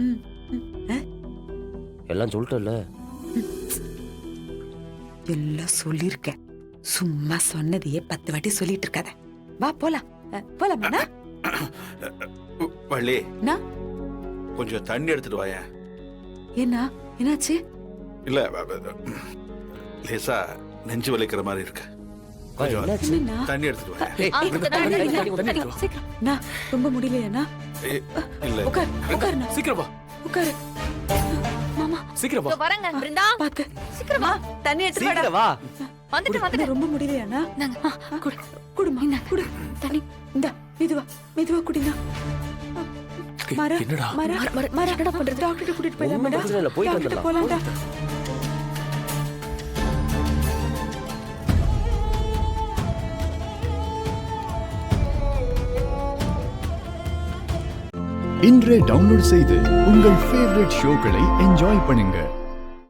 ம், ம். எல்லாம் சொல்லிட்டல. எல்லாம் சொல்லிருக்கேன். சும்மா சொன்னதையே 10 வாட்டி சொல்லிட்டு இருக்காத. வா போலாம். போலாமா? வள்ளி, நான் கொஞ்சம் தண்ணி எடுத்துட்டு வாயேன். என்ன என்னாச்சு? இல்ல லேசா நெஞ்சு வலிக்கிற மாதிரி இருக்கு. கொஞ்சம் என்னண்ணா? தண்ணி எடுத்துட்டு வாயேன். சீக்கிரம். நான் ரொம்ப முடியலையாண்ணா? இல்ல உட்கார் உட்காருண்ணா. சீக்கிரம் வா, உட்காரு. மாமா சீக்கிரம் வா. வரங்க பிருந்தா, பாத்து. சீக்கிரம் வா. தண்ணி எடுத்து வாடா. சீக்கிரம் வா. வந்துட்டு ரொம்ப முடியலையாண்ணா? குடு குடுமா. குடு தண்ணி. இந்த மெதுவா குடிங்க. மர என்னடா? மர என்னடா பண்றது? டாக்டர் கூட்டிட்டு போயிடலாமாடா? ஒண்ணும் பிரச்சனை இல்ல, போயிட்டு டாக்டர் வந்துடலாம். போலாம்டா. இன்றே டவுன்லோட் செய்து உங்கள் ஃபேவரட் ஷோக்களை என்ஜாய் பண்ணுங்க.